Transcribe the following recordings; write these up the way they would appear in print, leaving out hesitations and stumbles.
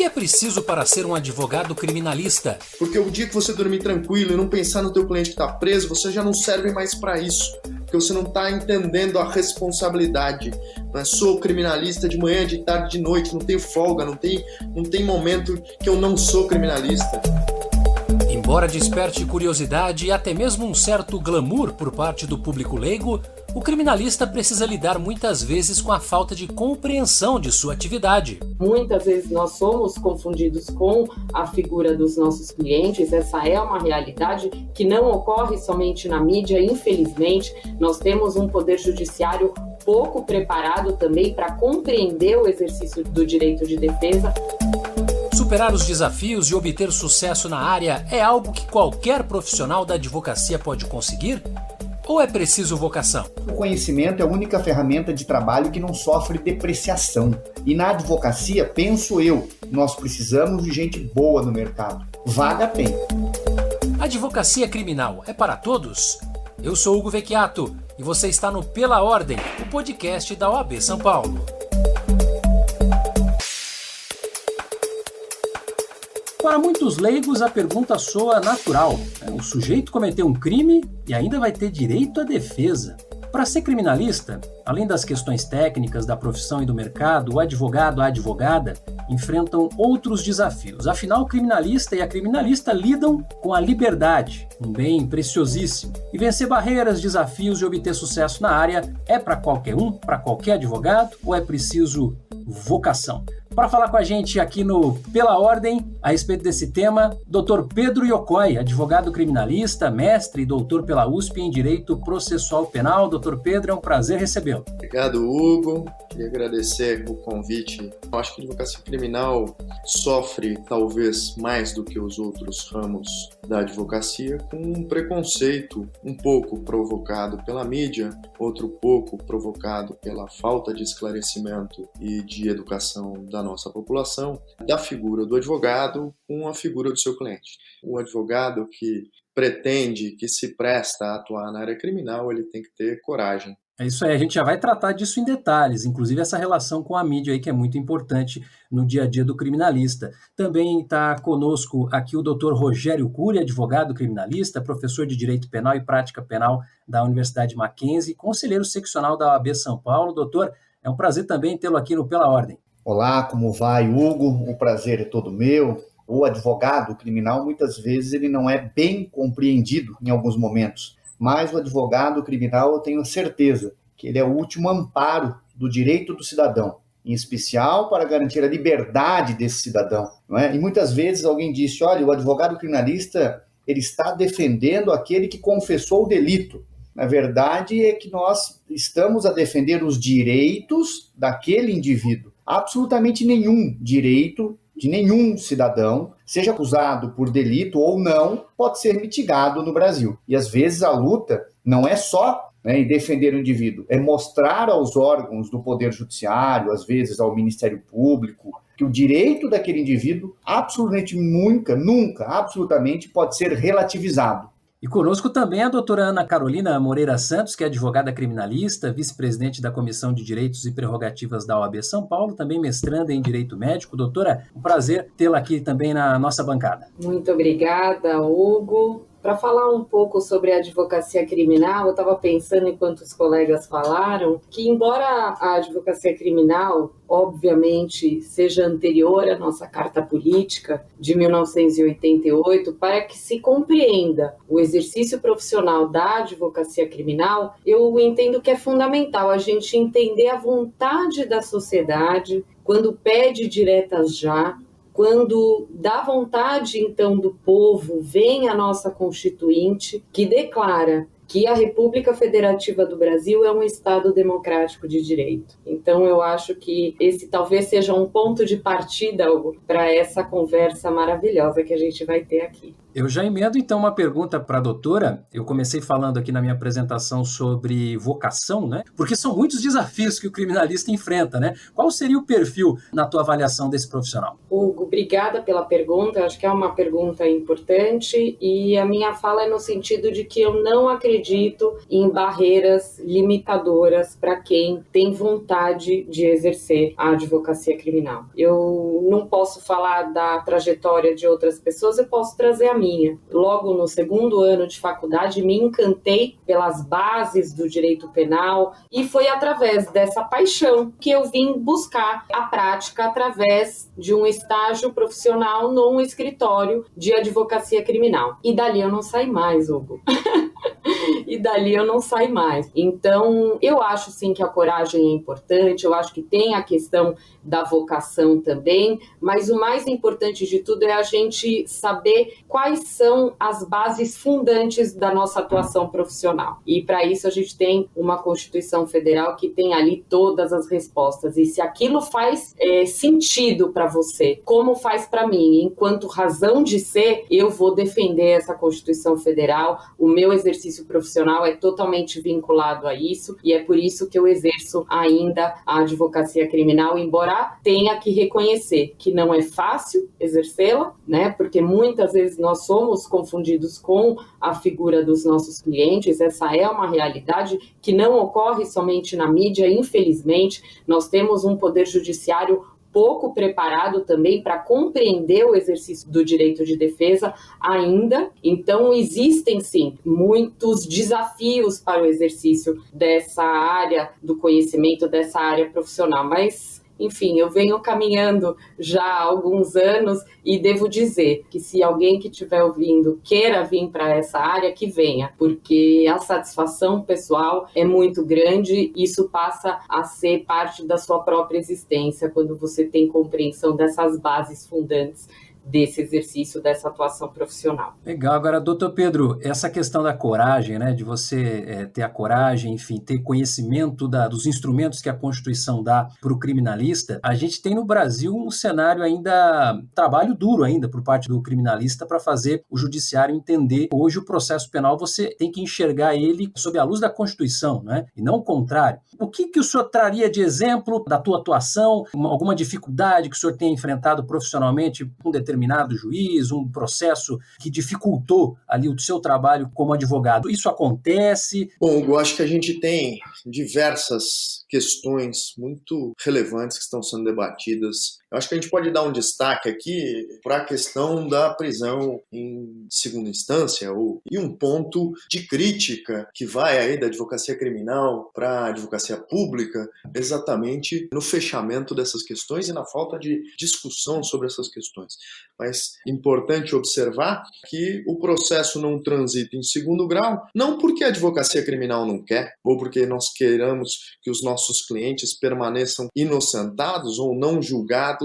que é preciso para ser um advogado criminalista? Porque o dia que você dormir tranquilo e não pensar no teu cliente que está preso, você já não serve mais para isso. Porque você não está entendendo a responsabilidade. Não é? Sou criminalista de manhã, de tarde, de noite, não tenho folga, não tem momento que eu não sou criminalista. Embora desperte curiosidade e até mesmo um certo glamour por parte do público leigo, o criminalista precisa lidar muitas vezes com a falta de compreensão de sua atividade. Muitas vezes nós somos confundidos com a figura dos nossos clientes. Essa é uma realidade que não ocorre somente na mídia, infelizmente. Nós temos um poder judiciário pouco preparado também para compreender o exercício do direito de defesa. Superar os desafios e obter sucesso na área é algo que qualquer profissional da advocacia pode conseguir? Ou é preciso vocação? O conhecimento é a única ferramenta de trabalho que não sofre depreciação. E na advocacia, penso eu, nós precisamos de gente boa no mercado. Vaga tem. Advocacia criminal é para todos? Eu sou Hugo Vecchiato e você está no Pela Ordem, o podcast da OAB São Paulo. Para muitos leigos, a pergunta soa natural. O sujeito cometeu um crime e ainda vai ter direito à defesa. Para ser criminalista, além das questões técnicas da profissão e do mercado, o advogado, a advogada enfrentam outros desafios. Afinal, o criminalista e a criminalista lidam com a liberdade, um bem preciosíssimo. E vencer barreiras, desafios e obter sucesso na área é para qualquer um, para qualquer advogado, ou é preciso vocação? Para falar com a gente aqui no Pela Ordem, a respeito desse tema, Dr. Pedro Iocoi, advogado criminalista, mestre e doutor pela USP em Direito Processual Penal. Dr. Pedro, é um prazer recebê-lo. Obrigado, Hugo. Queria agradecer o convite. Eu acho que a advocacia criminal sofre, talvez mais do que os outros ramos da advocacia, com um preconceito um pouco provocado pela mídia, outro pouco provocado pela falta de esclarecimento e de educação da nossa população, da figura do advogado com a figura do seu cliente. Um advogado que pretende, que se presta a atuar na área criminal, ele tem que ter coragem. É isso aí, a gente já vai tratar disso em detalhes, inclusive essa relação com a mídia aí que é muito importante no dia a dia do criminalista. Também está conosco aqui o Dr. Rogério Cury, advogado criminalista, professor de Direito Penal e Prática Penal da Universidade Mackenzie, conselheiro seccional da OAB São Paulo. Doutor, é um prazer também tê-lo aqui no Pela Ordem. Olá, como vai, Hugo? O prazer é todo meu. O advogado criminal, muitas vezes, ele não é bem compreendido em alguns momentos. Mas o advogado criminal, eu tenho certeza que ele é o último amparo do direito do cidadão, em especial para garantir a liberdade desse cidadão, não é? E muitas vezes alguém disse, olha, o advogado criminalista, ele está defendendo aquele que confessou o delito. Na verdade, é que nós estamos a defender os direitos daquele indivíduo. Absolutamente nenhum direito de nenhum cidadão, seja acusado por delito ou não, pode ser mitigado no Brasil. E às vezes a luta não é só em defender o indivíduo, é mostrar aos órgãos do Poder Judiciário, às vezes ao Ministério Público, que o direito daquele indivíduo absolutamente nunca, absolutamente pode ser relativizado. E conosco também a doutora Ana Carolina Moreira Santos, que é advogada criminalista, vice-presidente da Comissão de Direitos e Prerrogativas da OAB São Paulo, também mestranda em Direito Médico. Doutora, um prazer tê-la aqui também na nossa bancada. Muito obrigada, Hugo. Para falar um pouco sobre a advocacia criminal, eu estava pensando, enquanto os colegas falaram, que embora a advocacia criminal, obviamente, seja anterior à nossa Carta Política de 1988, para que se compreenda o exercício profissional da advocacia criminal, eu entendo que é fundamental a gente entender a vontade da sociedade quando pede diretas já, quando dá vontade, então, do povo, vem a nossa Constituinte, que declara que a República Federativa do Brasil é um Estado democrático de direito. Então, eu acho que esse talvez seja um ponto de partida para essa conversa maravilhosa que a gente vai ter aqui. Eu já emendo, então, uma pergunta para a doutora. Eu comecei falando aqui na minha apresentação sobre vocação, né? Porque são muitos desafios que o criminalista enfrenta, né? Qual seria o perfil na tua avaliação desse profissional? Hugo, obrigada pela pergunta. Acho que é uma pergunta importante e a minha fala é no sentido de que eu não acredito em barreiras limitadoras para quem tem vontade de exercer a advocacia criminal. Eu não posso falar da trajetória de outras pessoas, eu posso trazer a minha. Logo no segundo ano de faculdade, me encantei pelas bases do direito penal e foi através dessa paixão que eu vim buscar a prática através de um estágio profissional num escritório de advocacia criminal. E dali eu não saí mais, Hugo. E dali eu não saio mais. Então, eu acho sim que a coragem é importante, eu acho que tem a questão da vocação também, mas o mais importante de tudo é a gente saber quais são as bases fundantes da nossa atuação profissional. E para isso a gente tem uma Constituição Federal que tem ali todas as respostas. E se aquilo faz sentido para você, como faz para mim, enquanto razão de ser, eu vou defender essa Constituição Federal. O meu exercício profissional é totalmente vinculado a isso e é por isso que eu exerço ainda a advocacia criminal, embora tenha que reconhecer que não é fácil exercê-la, né? Porque muitas vezes nós somos confundidos com a figura dos nossos clientes. Essa é uma realidade que não ocorre somente na mídia, infelizmente. Nós temos um poder judiciário pouco preparado também para compreender o exercício do direito de defesa ainda. Então, existem, sim, muitos desafios para o exercício dessa área do conhecimento, dessa área profissional, mas enfim, eu venho caminhando já há alguns anos e devo dizer que se alguém que estiver ouvindo queira vir para essa área, que venha, porque a satisfação pessoal é muito grande, isso passa a ser parte da sua própria existência, quando você tem compreensão dessas bases fundantes desse exercício, dessa atuação profissional. Legal. Agora, doutor Pedro, essa questão da coragem, né, de você ter a coragem, enfim, ter conhecimento dos instrumentos que a Constituição dá para o criminalista, a gente tem no Brasil um cenário ainda, trabalho duro ainda por parte do criminalista para fazer o judiciário entender. Hoje o processo penal você tem que enxergar ele sob a luz da Constituição, né, e não o contrário. O que o senhor traria de exemplo da tua atuação, alguma dificuldade que o senhor tenha enfrentado profissionalmente com um determinado juiz, um processo que dificultou ali o seu trabalho como advogado? Isso acontece? Bom, Hugo, acho que a gente tem diversas questões muito relevantes que estão sendo debatidas. Eu acho que a gente pode dar um destaque aqui para a questão da prisão em segunda instância e um ponto de crítica que vai aí da advocacia criminal para a advocacia pública, exatamente no fechamento dessas questões e na falta de discussão sobre essas questões. Mas é importante observar que o processo não transita em segundo grau, não porque a advocacia criminal não quer, ou porque nós queiramos que os nossos clientes permaneçam inocentados ou não julgados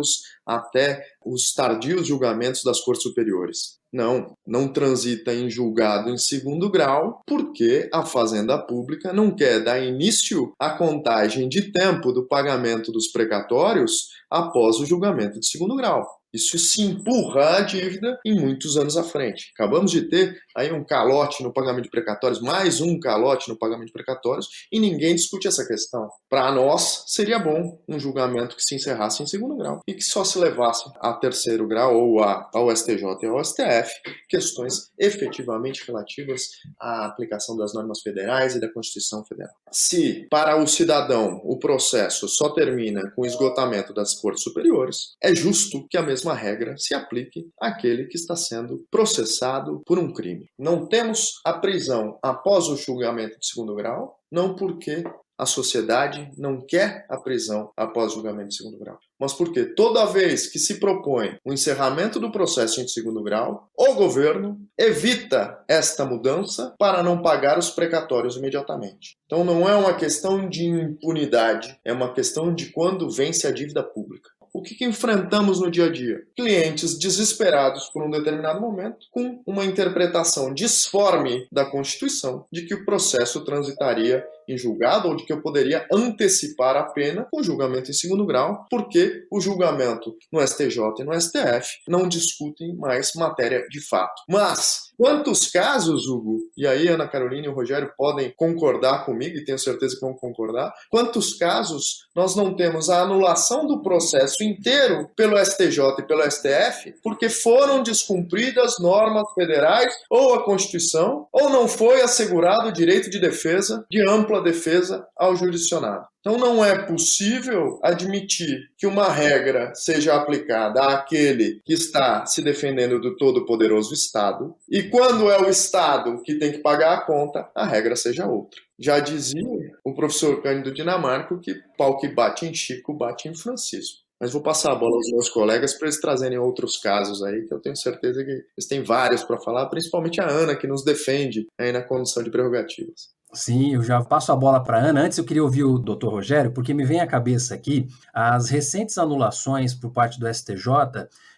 até os tardios julgamentos das cortes superiores. Não transita em julgado em segundo grau porque a Fazenda Pública não quer dar início à contagem de tempo do pagamento dos precatórios após o julgamento de segundo grau. Isso se empurra a dívida em muitos anos à frente. Acabamos de ter aí um calote no pagamento de precatórios, mais um calote no pagamento de precatórios, e ninguém discute essa questão. Para nós, seria bom um julgamento que se encerrasse em segundo grau e que só se levasse a terceiro grau ou ao STJ e ao STF, questões efetivamente relativas à aplicação das normas federais e da Constituição Federal. Se, para o cidadão, o processo só termina com o esgotamento das cortes superiores, é justo que a mesma regra se aplique àquele que está sendo processado por um crime. Não temos a prisão após o julgamento de segundo grau, não porque a sociedade não quer a prisão após o julgamento de segundo grau, mas porque toda vez que se propõe o encerramento do processo em segundo grau, o governo evita esta mudança para não pagar os precatórios imediatamente. Então não é uma questão de impunidade, é uma questão de quando vence a dívida pública. O que enfrentamos no dia a dia? Clientes desesperados por um determinado momento, com uma interpretação disforme da Constituição de que o processo transitaria em julgado ou de que eu poderia antecipar a pena com julgamento em segundo grau, porque o julgamento no STJ e no STF não discutem mais matéria de fato. Mas quantos casos, Hugo, e aí Ana Carolina e o Rogério podem concordar comigo, e tenho certeza que vão concordar, quantos casos nós não temos a anulação do processo inteiro pelo STJ e pelo STF porque foram descumpridas normas federais ou a Constituição, ou não foi assegurado o direito de defesa, de ampla defesa ao jurisdicionado. Então não é possível admitir que uma regra seja aplicada àquele que está se defendendo do todo-poderoso Estado e quando é o Estado que tem que pagar a conta, a regra seja outra. Já dizia o professor Cândido Dinamarco que pau que bate em Chico, bate em Francisco. Mas vou passar a bola aos meus colegas para eles trazerem outros casos aí, que eu tenho certeza que eles têm vários para falar, principalmente a Ana, que nos defende aí na condição de prerrogativas. Sim, eu já passo a bola para a Ana. Antes eu queria ouvir o Dr. Rogério, porque me vem à cabeça aqui as recentes anulações por parte do STJ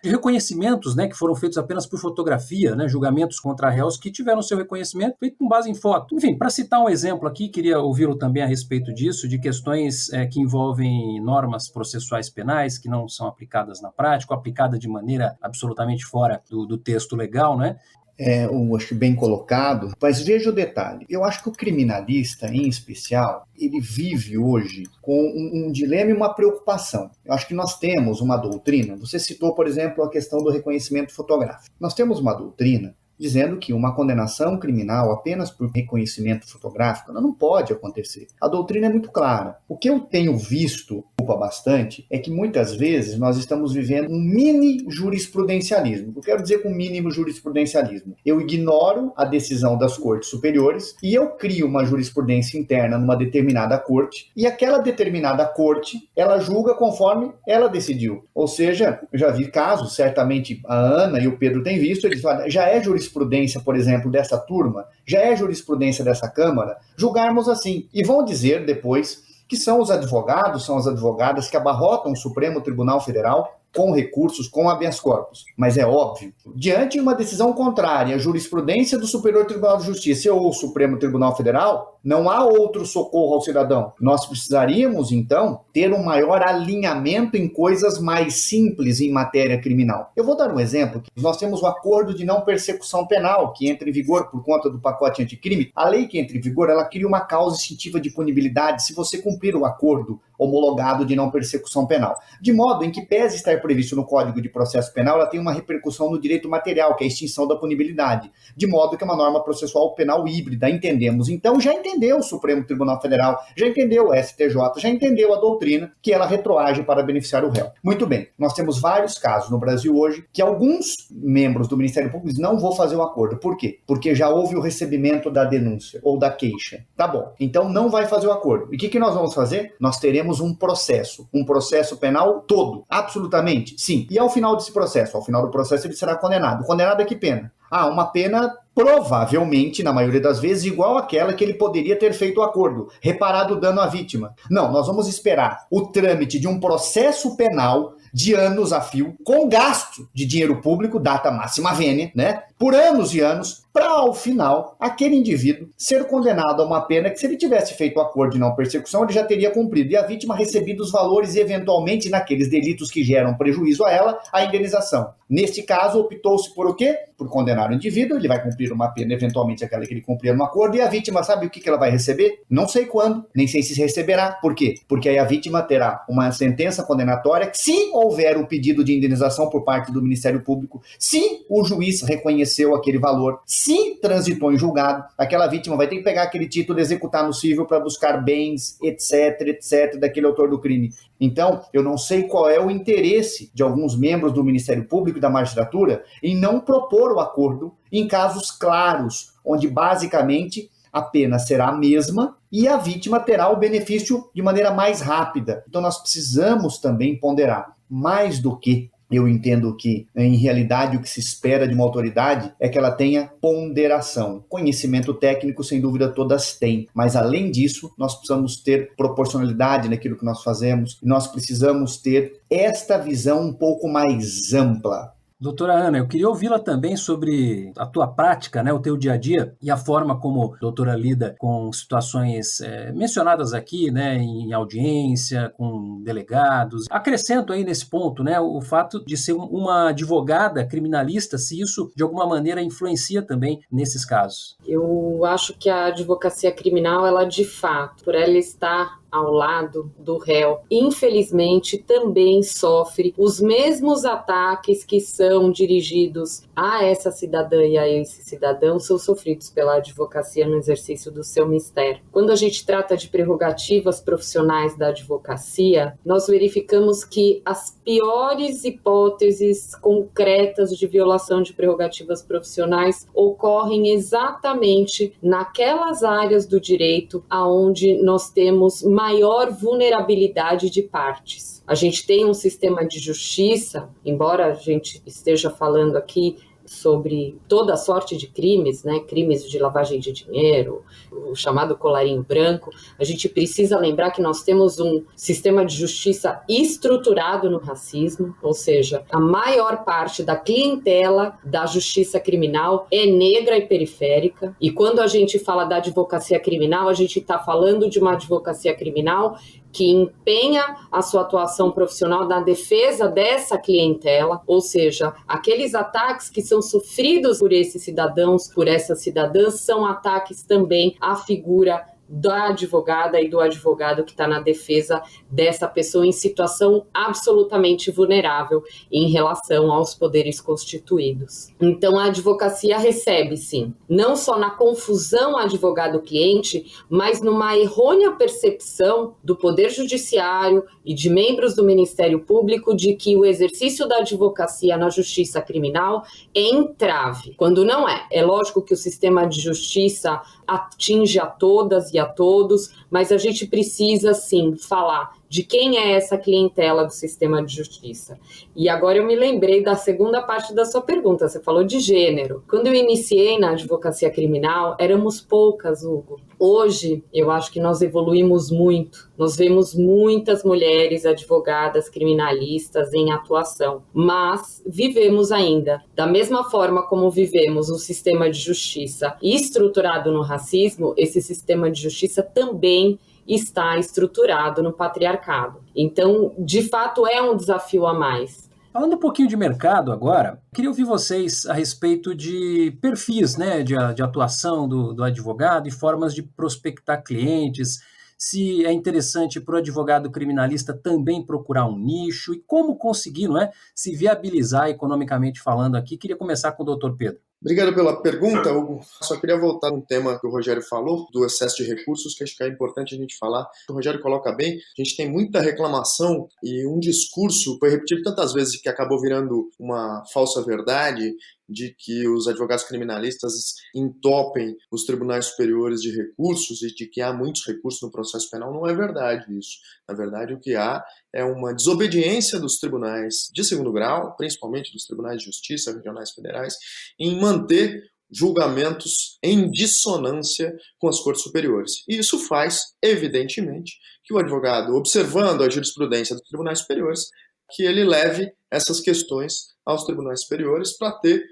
de reconhecimentos, né, que foram feitos apenas por fotografia, né, julgamentos contra réus que tiveram seu reconhecimento feito com base em foto. Enfim, para citar um exemplo aqui, queria ouvi-lo também a respeito disso, de questões que envolvem normas processuais penais que não são aplicadas na prática, ou aplicadas de maneira absolutamente fora do texto legal, né? Eu acho bem colocado, mas veja o detalhe. Eu acho que o criminalista, em especial, ele vive hoje com um dilema e uma preocupação. Eu acho que nós temos uma doutrina, você citou, por exemplo, a questão do reconhecimento fotográfico. Nós temos uma doutrina dizendo que uma condenação criminal apenas por reconhecimento fotográfico não pode acontecer. A doutrina é muito clara. O que eu tenho visto bastante é que muitas vezes nós estamos vivendo um mini jurisprudencialismo. Eu quero dizer com mínimo jurisprudencialismo. Eu ignoro a decisão das cortes superiores e eu crio uma jurisprudência interna numa determinada corte e aquela determinada corte, ela julga conforme ela decidiu. Ou seja, eu já vi casos, certamente a Ana e o Pedro têm visto, eles falam, já é jurisprudência, por exemplo, dessa turma, já é jurisprudência dessa Câmara, julgarmos assim. E vão dizer depois que são os advogados, são as advogadas que abarrotam o Supremo Tribunal Federal com recursos, com habeas corpus. Mas é óbvio, diante de uma decisão contrária à jurisprudência do Superior Tribunal de Justiça ou Supremo Tribunal Federal, não há outro socorro ao cidadão. Nós precisaríamos, então, ter um maior alinhamento em coisas mais simples em matéria criminal. Eu vou dar um exemplo. Nós temos o acordo de não persecução penal, que entra em vigor por conta do pacote anticrime. A lei que entra em vigor, ela cria uma causa extintiva de punibilidade se você cumprir o acordo homologado de não persecução penal. De modo em que, pese estar previsto no Código de Processo Penal, ela tem uma repercussão no direito material, que é a extinção da punibilidade. De modo que é uma norma processual penal híbrida. Entendemos. Então, já entendeu o Supremo Tribunal Federal, já entendeu o STJ, já entendeu a doutrina que ela retroage para beneficiar o réu. Muito bem, nós temos vários casos no Brasil hoje que alguns membros do Ministério Público dizem, não vou fazer o acordo. Por quê? Porque já houve o recebimento da denúncia ou da queixa. Tá bom, então não vai fazer o acordo. E o que nós vamos fazer? Nós teremos um processo penal todo, absolutamente, sim. E ao final desse processo, ao final do processo ele será condenado. Condenado a que pena? Uma pena provavelmente, na maioria das vezes, igual àquela que ele poderia ter feito o acordo, reparado o dano à vítima. Não, nós vamos esperar o trâmite de um processo penal de anos a fio, com gasto de dinheiro público, data máxima vênia, né? Por anos e anos, para ao final, aquele indivíduo ser condenado a uma pena que, se ele tivesse feito o acordo de não persecução, ele já teria cumprido, e a vítima recebido os valores e, eventualmente, naqueles delitos que geram prejuízo a ela, a indenização. Neste caso, optou-se por o quê? Por condenar o indivíduo, ele vai cumprir uma pena, eventualmente aquela que ele cumpria no acordo, e a vítima sabe o que ela vai receber? Não sei quando, nem sei se receberá. Por quê? Porque aí a vítima terá uma sentença condenatória, se houver o pedido de indenização por parte do Ministério Público, se o juiz reconheceu aquele valor, se transitou em julgado, aquela vítima vai ter que pegar aquele título, executar no cível para buscar bens, etc, daquele autor do crime. Então, eu não sei qual é o interesse de alguns membros do Ministério Público e da magistratura em não propor o acordo em casos claros, onde basicamente a pena será a mesma e a vítima terá o benefício de maneira mais rápida. Então, nós precisamos também ponderar. Mais do que eu entendo que, em realidade, o que se espera de uma autoridade é que ela tenha ponderação. Conhecimento técnico, sem dúvida, todas têm. Mas, além disso, nós precisamos ter proporcionalidade naquilo que nós fazemos. E nós precisamos ter esta visão um pouco mais ampla. Doutora Ana, eu queria ouvi-la também sobre a tua prática, né, o teu dia a dia e a forma como a doutora lida com situações mencionadas aqui, né, em audiência, com delegados. Acrescento aí nesse ponto, né, o fato de ser uma advogada criminalista, se isso de alguma maneira influencia também nesses casos. Eu acho que a advocacia criminal, ela de fato, por ela estar ao lado do réu, infelizmente também sofre os mesmos ataques que são dirigidos a essa cidadã e a esse cidadão, são sofridos pela advocacia no exercício do seu mistério. Quando a gente trata de prerrogativas profissionais da advocacia, nós verificamos que as piores hipóteses concretas de violação de prerrogativas profissionais ocorrem exatamente naquelas áreas do direito aonde nós temos maior vulnerabilidade de partes. A gente tem um sistema de justiça, embora a gente esteja falando aqui sobre toda sorte de crimes, né? Crimes de lavagem de dinheiro, o chamado colarinho branco, a gente precisa lembrar que nós temos um sistema de justiça estruturado no racismo, ou seja, a maior parte da clientela da justiça criminal é negra e periférica, e quando a gente fala da advocacia criminal, a gente está falando de uma advocacia criminal que empenha a sua atuação profissional na defesa dessa clientela, ou seja, aqueles ataques que são sofridos por esses cidadãos, por essas cidadãs, são ataques também à figura da advogada e do advogado que está na defesa dessa pessoa em situação absolutamente vulnerável em relação aos poderes constituídos. Então, a advocacia recebe, sim, não só na confusão advogado-cliente, mas numa errônea percepção do Poder Judiciário e de membros do Ministério Público de que o exercício da advocacia na justiça criminal é entrave, quando não é. É lógico que o sistema de justiça atinge a todas e a todos, mas a gente precisa, sim, falar de quem é essa clientela do sistema de justiça. E agora eu me lembrei da segunda parte da sua pergunta, você falou de gênero. Quando eu iniciei na advocacia criminal, éramos poucas, Hugo. Hoje, eu acho que nós evoluímos muito. Nós vemos muitas mulheres advogadas criminalistas em atuação, mas vivemos ainda, da mesma forma como vivemos um sistema de justiça estruturado no racismo, esse sistema de justiça também está estruturado no patriarcado. Então, de fato, é um desafio a mais. Falando um pouquinho de mercado agora, queria ouvir vocês a respeito de perfis, né, de atuação do advogado e formas de prospectar clientes, se é interessante para o advogado criminalista também procurar um nicho e como conseguir, não é, se viabilizar economicamente falando aqui. Queria começar com o doutor Pedro. Obrigado pela pergunta, Hugo. Só queria voltar num tema que o Rogério falou, do excesso de recursos, que acho que é importante a gente falar. O Rogério coloca bem, a gente tem muita reclamação e um discurso foi repetido tantas vezes que acabou virando uma falsa verdade, de que os advogados criminalistas entopem os tribunais superiores de recursos e de que há muitos recursos no processo penal. Não é verdade isso. Na verdade, o que há é uma desobediência dos tribunais de segundo grau, principalmente dos tribunais de justiça regionais federais, em manter julgamentos em dissonância com as cortes superiores. E isso faz, evidentemente, que o advogado, observando a jurisprudência dos tribunais superiores, que ele leve essas questões aos tribunais superiores para ter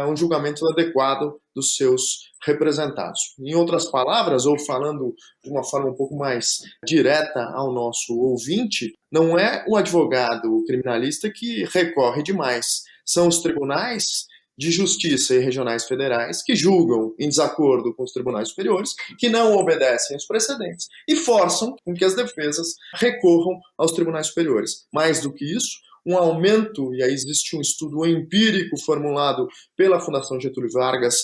um julgamento adequado dos seus representados. Em outras palavras, ou falando de uma forma um pouco mais direta ao nosso ouvinte, não é o advogado criminalista que recorre demais, são os tribunais de justiça e regionais federais que julgam em desacordo com os tribunais superiores, que não obedecem aos precedentes e forçam com que as defesas recorram aos tribunais superiores. Mais do que isso, um aumento, e aí existe um estudo empírico formulado pela Fundação Getúlio Vargas,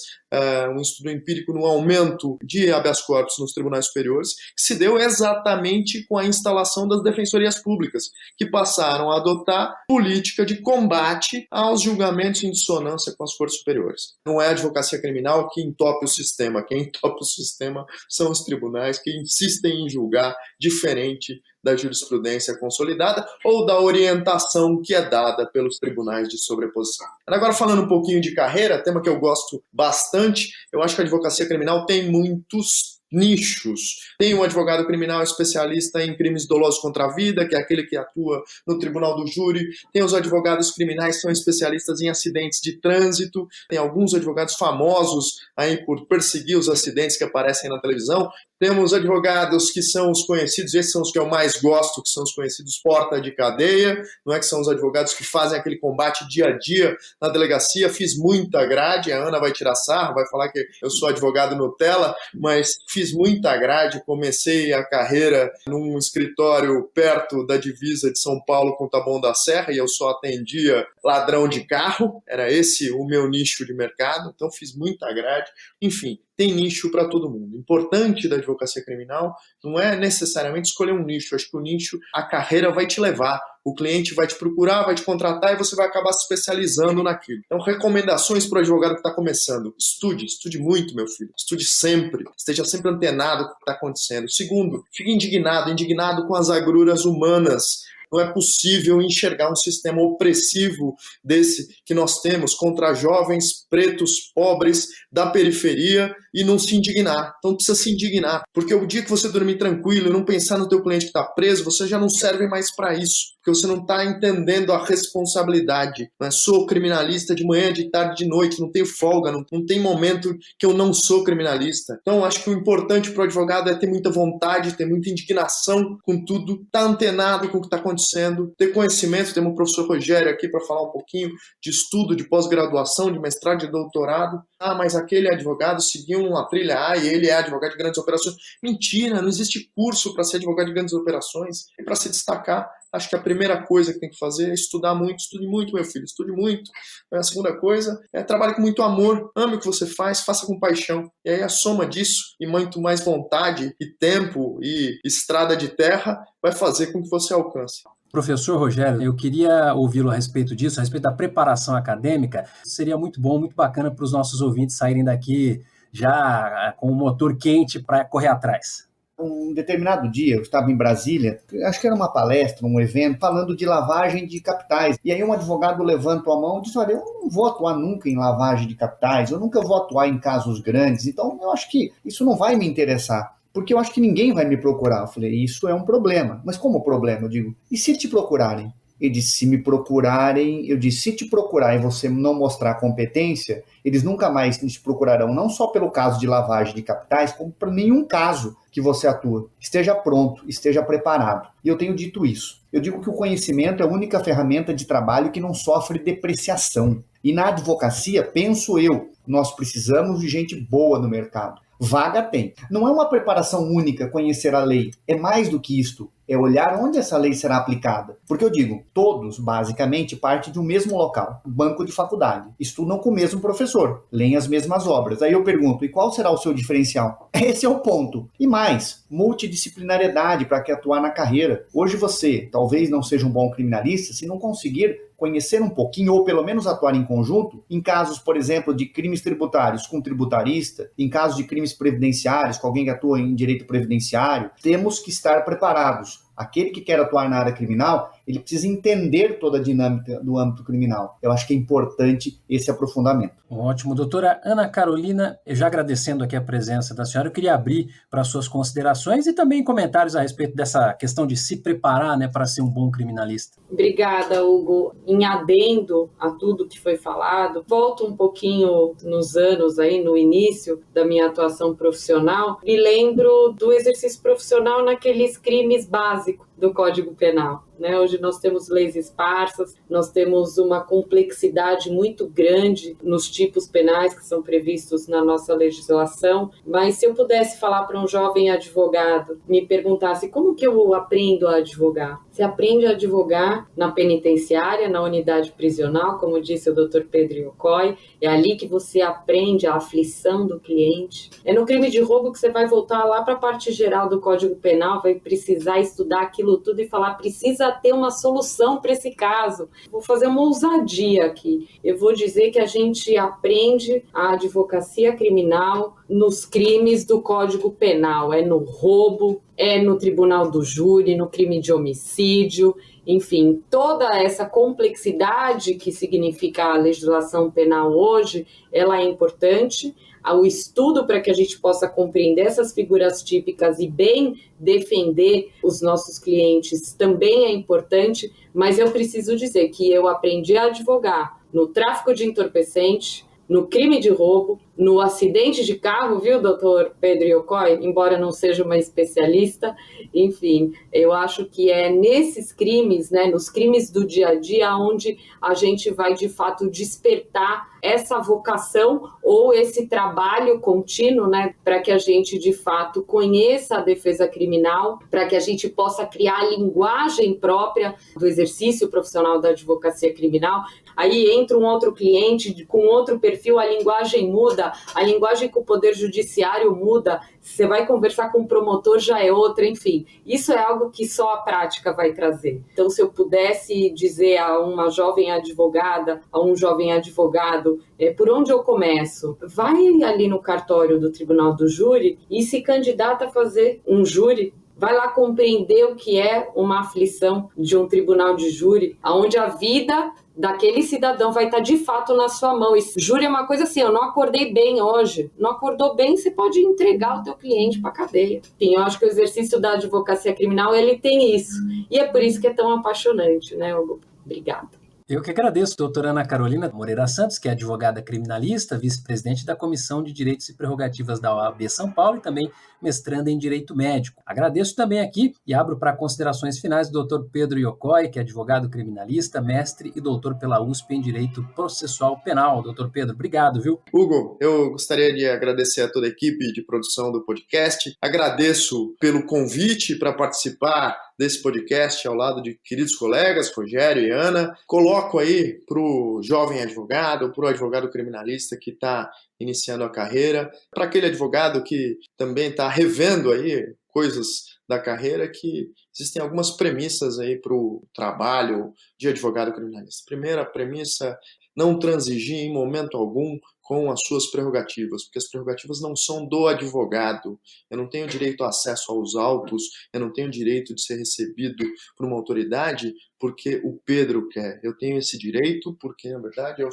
um estudo empírico no aumento de habeas corpus nos tribunais superiores, que se deu exatamente com a instalação das defensorias públicas, que passaram a adotar política de combate aos julgamentos em dissonância com as cortes superiores. Não é a advocacia criminal que entope o sistema, quem entope o sistema são os tribunais que insistem em julgar diferente da jurisprudência consolidada ou da orientação que é dada pelos tribunais de sobreposição. Agora, falando um pouquinho de carreira, tema que eu gosto bastante, eu acho que a advocacia criminal tem muitos nichos. Tem um advogado criminal especialista em crimes dolosos contra a vida, que é aquele que atua no tribunal do júri. Tem os advogados criminais que são especialistas em acidentes de trânsito. Tem alguns advogados famosos aí por perseguir os acidentes que aparecem na televisão. Temos advogados que são os conhecidos, esses são os que eu mais gosto, que são os conhecidos porta de cadeia, não é que são os advogados que fazem aquele combate dia a dia na delegacia. Fiz muita grade, a Ana vai tirar sarro, vai falar que eu sou advogado Nutella, mas fiz muita grade, comecei a carreira num escritório perto da divisa de São Paulo com Taboão da Serra e eu só atendia ladrão de carro, era esse o meu nicho de mercado, então fiz muita grade, enfim. Tem nicho para todo mundo. O importante da advocacia criminal não é necessariamente escolher um nicho. Acho que o nicho, a carreira vai te levar. O cliente vai te procurar, vai te contratar e você vai acabar se especializando naquilo. Então, recomendações para o advogado que está começando. Estude muito, meu filho. Estude sempre. Esteja sempre antenado com o que está acontecendo. Segundo, fique indignado com as agruras humanas. Não é possível enxergar um sistema opressivo desse que nós temos contra jovens, pretos, pobres, da periferia e não se indignar. Então precisa se indignar, porque o dia que você dormir tranquilo e não pensar no teu cliente que está preso, você já não serve mais para isso, porque você não está entendendo a responsabilidade. Não é? Sou criminalista de manhã, de tarde, de noite, não tenho folga, não tem momento que eu não sou criminalista. Então acho que o importante para o advogado é ter muita vontade, ter muita indignação com tudo, estar antenado com o que está acontecendo, ter conhecimento. Temos o professor Rogério aqui para falar um pouquinho de estudo, de pós-graduação, de mestrado, de doutorado. Ah, mas aquele advogado seguiu uma trilha A e ele é advogado de grandes operações. Mentira, não existe curso para ser advogado de grandes operações. E para se destacar, acho que a primeira coisa que tem que fazer é estudar muito. Estude muito, meu filho, estude muito. A segunda coisa é trabalhe com muito amor. Ame o que você faz, faça com paixão. E aí a soma disso e muito mais vontade e tempo e estrada de terra vai fazer com que você alcance. Professor Rogério, eu queria ouvi-lo a respeito disso, a respeito da preparação acadêmica. Seria muito bom, muito bacana para os nossos ouvintes saírem daqui já com o motor quente para correr atrás. Um determinado dia, eu estava em Brasília, acho que era uma palestra, um evento, falando de lavagem de capitais. E aí um advogado levantou a mão e disse, olha, eu não vou atuar nunca em lavagem de capitais, eu nunca vou atuar em casos grandes, então eu acho que isso não vai me interessar. Porque eu acho que ninguém vai me procurar. Eu falei, isso é um problema. Mas como problema? Eu digo, e se te procurarem? Ele disse, se me procurarem, eu disse, se te procurarem e você não mostrar competência, eles nunca mais te procurarão, não só pelo caso de lavagem de capitais, como para nenhum caso que você atua. Esteja pronto, esteja preparado. E eu tenho dito isso. Eu digo que o conhecimento é a única ferramenta de trabalho que não sofre depreciação. E na advocacia, penso eu, nós precisamos de gente boa no mercado. Vaga tem. Não é uma preparação única conhecer a lei. É mais do que isto. É olhar onde essa lei será aplicada. Porque eu digo, todos, basicamente, partem de um mesmo local, banco de faculdade. Estudam com o mesmo professor, leem as mesmas obras. Aí eu pergunto, e qual será o seu diferencial? Esse é o ponto. E mais, multidisciplinariedade para que atuar na carreira. Hoje você talvez não seja um bom criminalista se não conseguir conhecer um pouquinho, ou pelo menos atuar em conjunto, em casos, por exemplo, de crimes tributários com tributarista, em casos de crimes previdenciários, com alguém que atua em direito previdenciário, temos que estar preparados. Aquele que quer atuar na área criminal, ele precisa entender toda a dinâmica do âmbito criminal. Eu acho que é importante esse aprofundamento. Ótimo. Doutora Ana Carolina, já agradecendo aqui a presença da senhora, eu queria abrir para suas considerações e também comentários a respeito dessa questão de se preparar, né, para ser um bom criminalista. Obrigada, Hugo. Em adendo a tudo que foi falado, volto um pouquinho nos anos aí, no início da minha atuação profissional, e lembro do exercício profissional naqueles crimes básicos do Código Penal. Hoje nós temos leis esparsas, nós temos uma complexidade muito grande nos tipos penais que são previstos na nossa legislação, mas se eu pudesse falar para um jovem advogado, me perguntasse como que eu aprendo a advogar? Você aprende a advogar na penitenciária, na unidade prisional, como disse o Dr. Pedro Iocoi, é ali que você aprende a aflição do cliente. É no crime de roubo que você vai voltar lá para a parte geral do Código Penal, vai precisar estudar aquilo tudo e falar, precisa ter uma solução para esse caso. Vou fazer uma ousadia aqui. Eu vou dizer que a gente aprende a advocacia criminal nos crimes do Código Penal. É no roubo, é no tribunal do júri, no crime de homicídio, enfim, toda essa complexidade que significa a legislação penal hoje, ela é importante. o estudo para que a gente possa compreender essas figuras típicas e bem defender os nossos clientes também é importante, mas eu preciso dizer que eu aprendi a advogar no tráfico de entorpecente, no crime de roubo, no acidente de carro, viu, doutor Pedro Yokoi? Embora não seja uma especialista, enfim, eu acho que é nesses crimes, né, nos crimes do dia a dia, onde a gente vai, de fato, despertar essa vocação ou esse trabalho contínuo, né, para que a gente, de fato, conheça a defesa criminal, para que a gente possa criar a linguagem própria do exercício profissional da advocacia criminal. Aí entra um outro cliente com outro perfil, a linguagem muda, a linguagem com o Poder Judiciário muda, você vai conversar com o promotor, já é outra, enfim. Isso é algo que só a prática vai trazer. Então, se eu pudesse dizer a uma jovem advogada, a um jovem advogado, por onde eu começo? Vai ali no cartório do Tribunal do Júri e se candidata a fazer um júri. Vai lá compreender o que é uma aflição de um tribunal de júri, onde a vida daquele cidadão vai estar de fato na sua mão. E júri é uma coisa assim, eu não acordei bem hoje. Não acordou bem, você pode entregar o teu cliente para a cadeia. Enfim, eu acho que o exercício da advocacia criminal, ele tem isso. E é por isso que é tão apaixonante, né, Hugo? Obrigada. Eu que agradeço, doutora Ana Carolina Moreira Santos, que é advogada criminalista, vice-presidente da Comissão de Direitos e Prerrogativas da OAB São Paulo e também mestranda em Direito Médico. Agradeço também aqui e abro para considerações finais o doutor Pedro Yokoi, que é advogado criminalista, mestre e doutor pela USP em Direito Processual Penal. Doutor Pedro, obrigado, viu? Hugo, eu gostaria de agradecer a toda a equipe de produção do podcast. Agradeço pelo convite para participar desse podcast ao lado de queridos colegas, Rogério e Ana. Coloco aí para o jovem advogado, para o advogado criminalista que está iniciando a carreira, para aquele advogado que também está revendo aí coisas da carreira, que existem algumas premissas aí para o trabalho de advogado criminalista. Primeira premissa, não transigir em momento algum com as suas prerrogativas, porque as prerrogativas não são do advogado. Eu não tenho direito a acesso aos autos, eu não tenho direito de ser recebido por uma autoridade porque o Pedro quer. Eu tenho esse direito porque, na verdade, eu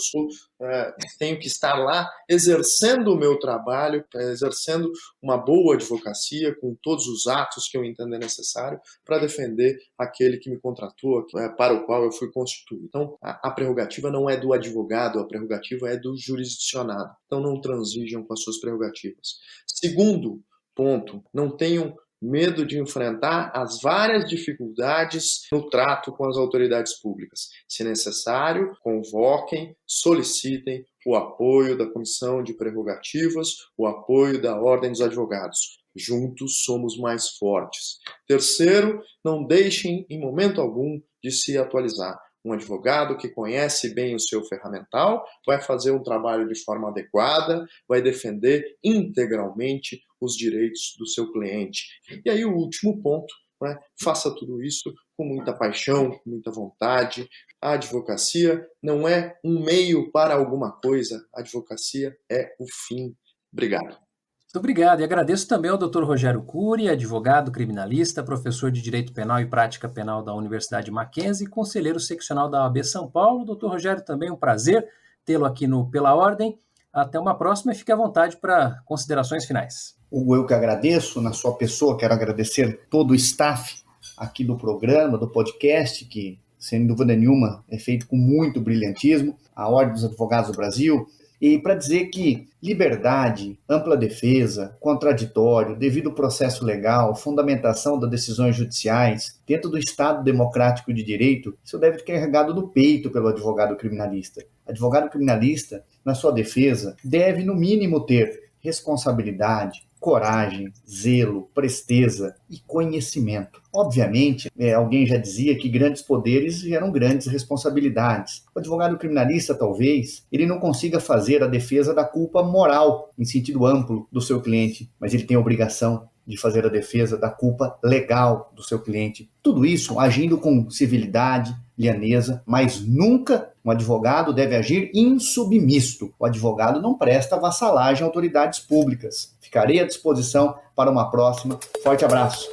tenho que estar lá exercendo o meu trabalho, exercendo uma boa advocacia com todos os atos que eu entender necessário para defender aquele que me contratou, para o qual eu fui constituído. Então, a prerrogativa não é do advogado, a prerrogativa é do jurisdicionado. Então, não transigam com as suas prerrogativas. Segundo ponto, não tenham medo de enfrentar as várias dificuldades no trato com as autoridades públicas. Se necessário, convoquem, solicitem o apoio da Comissão de Prerrogativas, o apoio da Ordem dos Advogados. Juntos somos mais fortes. Terceiro, não deixem em momento algum de se atualizar. Um advogado que conhece bem o seu ferramental vai fazer um trabalho de forma adequada, vai defender integralmente os direitos do seu cliente. E aí o último ponto, né? Faça tudo isso com muita paixão, com muita vontade. A advocacia não é um meio para alguma coisa, a advocacia é o fim. Obrigado. Muito obrigado e agradeço também ao Dr. Rogério Cury, advogado criminalista, professor de Direito Penal e Prática Penal da Universidade Mackenzie, conselheiro seccional da OAB São Paulo. Dr. Rogério, também um prazer tê-lo aqui no Pela Ordem. Até uma próxima e fique à vontade para considerações finais. Hugo, eu que agradeço, na sua pessoa, quero agradecer todo o staff aqui do programa, do podcast, que, sem dúvida nenhuma, é feito com muito brilhantismo, a Ordem dos Advogados do Brasil, e para dizer que liberdade, ampla defesa, contraditório, devido processo legal, fundamentação das decisões judiciais, dentro do Estado democrático de direito, isso deve ser carregado no peito pelo advogado criminalista. Advogado criminalista, na sua defesa, deve, no mínimo, ter responsabilidade, coragem, zelo, presteza e conhecimento. Obviamente, alguém já dizia que grandes poderes geram grandes responsabilidades. O advogado criminalista, talvez, ele não consiga fazer a defesa da culpa moral, em sentido amplo, do seu cliente, mas ele tem a obrigação de fazer a defesa da culpa legal do seu cliente. Tudo isso agindo com civilidade, lianeza, mas nunca um advogado deve agir insubmisso. O advogado não presta vassalagem a autoridades públicas. Ficarei à disposição para uma próxima. Forte abraço.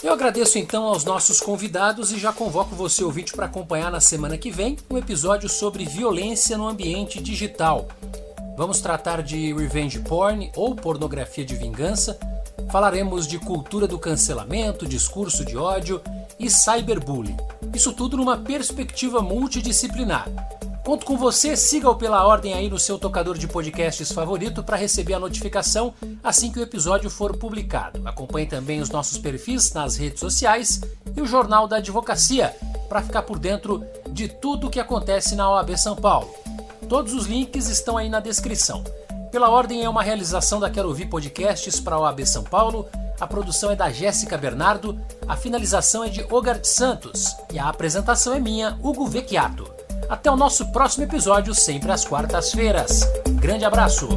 Eu agradeço então aos nossos convidados e já convoco você, ouvinte, para acompanhar na semana que vem um episódio sobre violência no ambiente digital. Vamos tratar de revenge porn ou pornografia de vingança. Falaremos de cultura do cancelamento, discurso de ódio e cyberbullying. Isso tudo numa perspectiva multidisciplinar. Conto com você, siga-o pela ordem aí no seu tocador de podcasts favorito para receber a notificação assim que o episódio for publicado. Acompanhe também os nossos perfis nas redes sociais e o Jornal da Advocacia para ficar por dentro de tudo o que acontece na OAB São Paulo. Todos os links estão aí na descrição. Pela Ordem é uma realização da Quero Ouvir Podcasts para a OAB São Paulo. A produção é da Jéssica Bernardo, a finalização é de Ogart Santos e a apresentação é minha, Hugo Vecchiato. Até o nosso próximo episódio, sempre às quartas-feiras. Grande abraço!